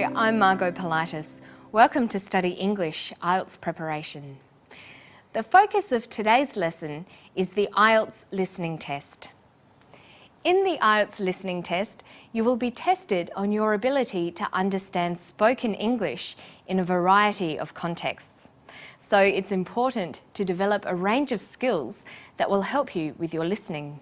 I'm Margot Politis. Welcome to Study English IELTS Preparation. The focus of today's lesson is the IELTS Listening Test. In the IELTS Listening Test, you will be tested on your ability to understand spoken English in a variety of contexts. So it's important to develop a range of skills that will help you with your listening.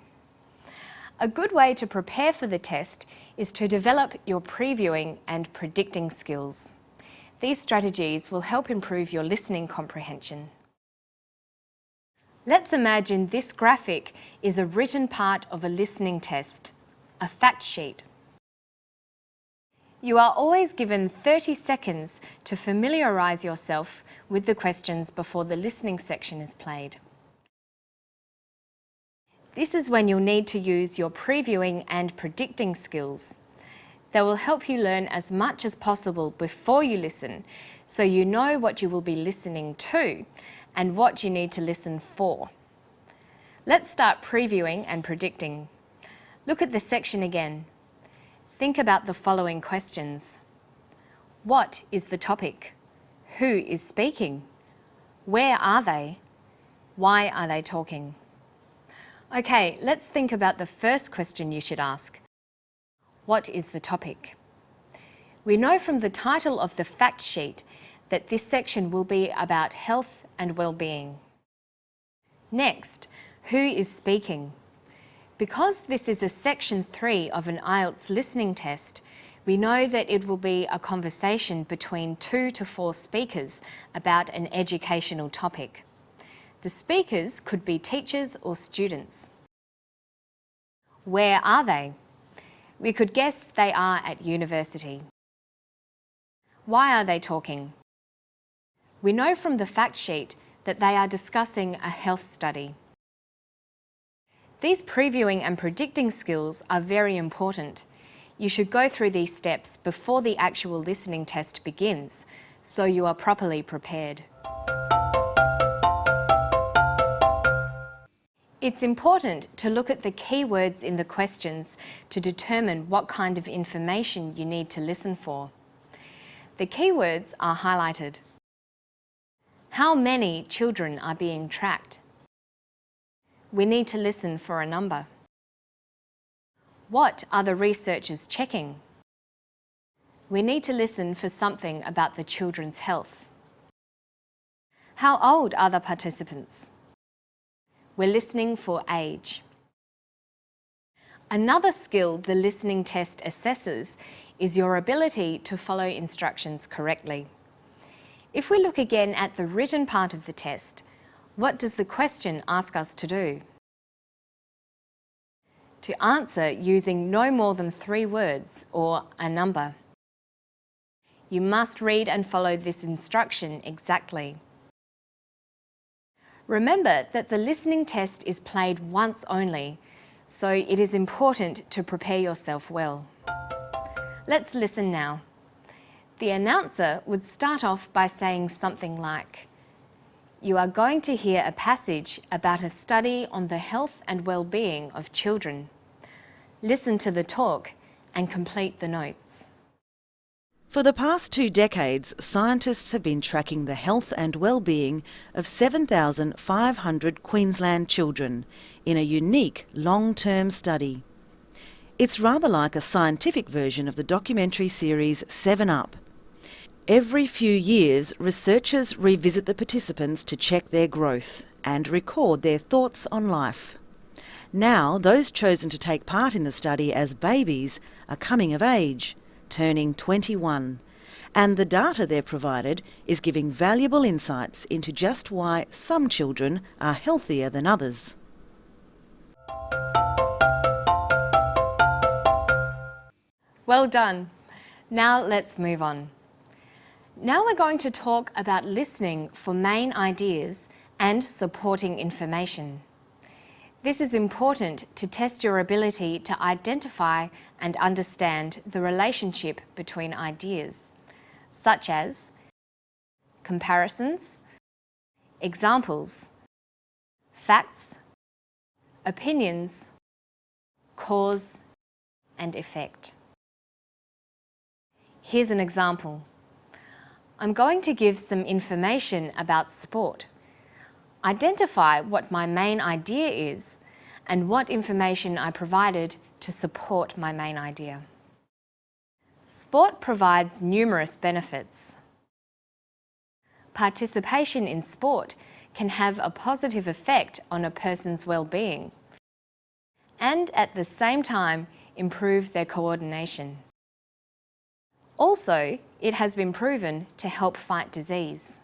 A good way to prepare for the test is to develop your previewing and predicting skills. These strategies will help improve your listening comprehension. Let's imagine this graphic is a written part of a listening test, a fact sheet. You are always given 30 seconds to familiarise yourself with the questions before the listening section is played. This is when you'll need to use your previewing and predicting skills. They will help you learn as much as possible before you listen, so you know what you will be listening to and what you need to listen for. Let's start previewing and predicting. Look at the section again. Think about the following questions. What is the topic? Who is speaking? Where are they? Why are they talking? Okay, let's think about the first question you should ask. What is the topic? We know from the title of the fact sheet that this section will be about health and well-being. Next, who is speaking? Because this is a section 3 of an IELTS listening test, we know that it will be a conversation between 2 to 4 speakers about an educational topic. The speakers could be teachers or students. Where are they? We could guess they are at university. Why are they talking? We know from the fact sheet that they are discussing a health study. These previewing and predicting skills are very important. You should go through these steps before the actual listening test begins, so you are properly prepared. It's important to look at the keywords in the questions to determine what kind of information you need to listen for. The keywords are highlighted. How many children are being tracked? We need to listen for a number. What are the researchers checking? We need to listen for something about the children's health. How old are the participants? We're listening for age. Another skill the listening test assesses is your ability to follow instructions correctly. If we look again at the written part of the test, what does the question ask us to do? To answer using no more than 3 words or a number. You must read and follow this instruction exactly. Remember that the listening test is played once only, so it is important to prepare yourself well. Let's listen now. The announcer would start off by saying something like, "You are going to hear a passage about a study on the health and well-being of children. Listen to the talk and complete the notes." For the past 2 decades, scientists have been tracking the health and well-being of 7,500 Queensland children in a unique long-term study. It's rather like a scientific version of the documentary series 7 Up. Every few years, researchers revisit the participants to check their growth and record their thoughts on life. Now, those chosen to take part in the study as babies are coming of age, turning 21, and the data they're provided is giving valuable insights into just why some children are healthier than others. Well done. Now let's move on. Now we're going to talk about listening for main ideas and supporting information. This is important to test your ability to identify and understand the relationship between ideas, such as comparisons, examples, facts, opinions, cause and effect. Here's an example. I'm going to give some information about sport. Identify what my main idea is and what information I provided to support my main idea. Sport provides numerous benefits. Participation in sport can have a positive effect on a person's well-being and at the same time improve their coordination. Also, it has been proven to help fight disease.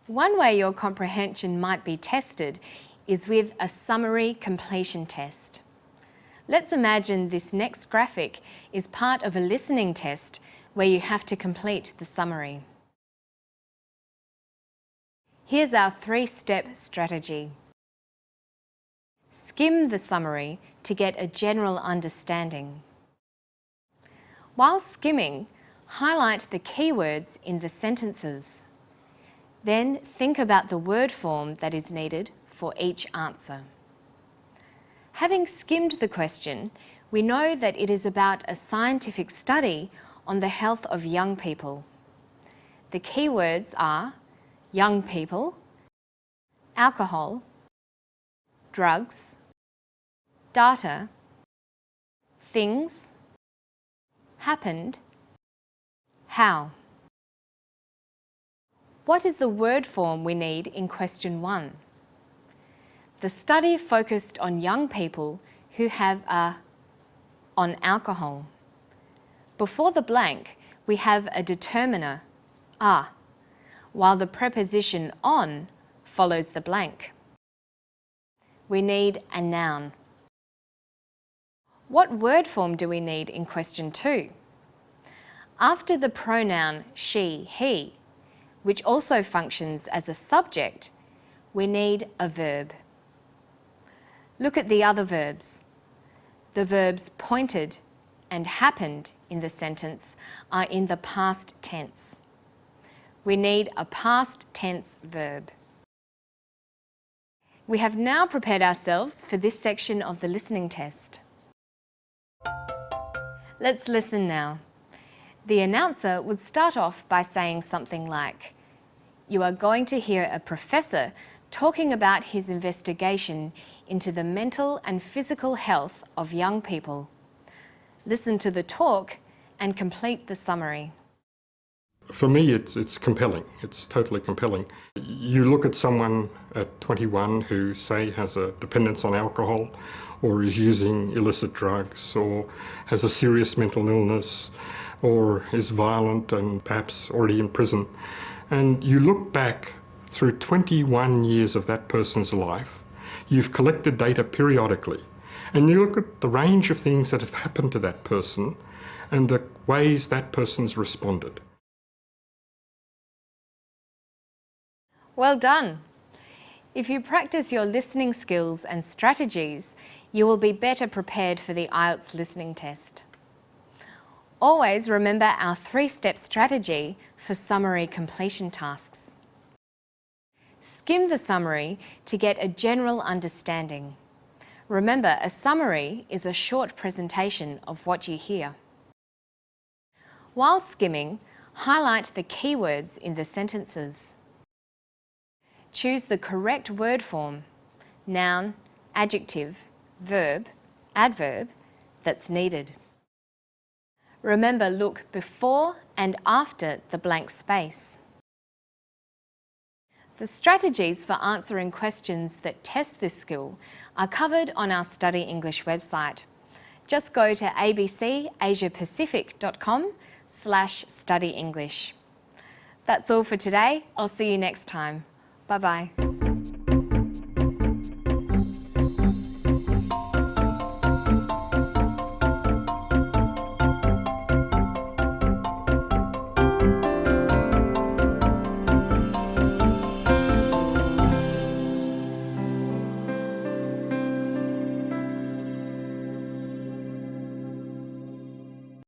One way your comprehension might be tested is with a summary completion test. Let's imagine this next graphic is part of a listening test where you have to complete the summary. Here's our 3-step strategy. Skim the summary to get a general understanding. While skimming, highlight the keywords in the sentences. Then think about the word form that is needed for each answer. Having skimmed the question, we know that it is about a scientific study on the health of young people. The keywords are young people, alcohol, drugs, data, things, happened, how. What is the word form we need in question 1? The study focused on young people who have on alcohol. Before the blank, we have a determiner, a, while the preposition on follows the blank. We need a noun. What word form do we need in question 2? After the pronoun she, he, which also functions as a subject, we need a verb. Look at the other verbs. The verbs pointed and happened in the sentence are in the past tense. We need a past tense verb. We have now prepared ourselves for this section of the listening test. Let's listen now. The announcer would start off by saying something like, "You are going to hear a professor talking about his investigation into the mental and physical health of young people." Listen to the talk and complete the summary. For me, it's compelling. It's totally compelling. You look at someone at 21 who, say, has a dependence on alcohol or is using illicit drugs or has a serious mental illness or is violent and perhaps already in prison. And you look back through 21 years of that person's life. You've collected data periodically, and you look at the range of things that have happened to that person and the ways that person's responded. Well done! If you practice your listening skills and strategies, you will be better prepared for the IELTS listening test. Always remember our 3-step strategy for summary completion tasks. Skim the summary to get a general understanding. Remember, a summary is a short presentation of what you hear. While skimming, highlight the keywords in the sentences. Choose the correct word form, noun, adjective, verb, adverb, that's needed. Remember, look before and after the blank space. The strategies for answering questions that test this skill are covered on our Study English website. Just go to abcasiapacific.com/studyenglish. That's all for today. I'll see you next time. Bye-bye.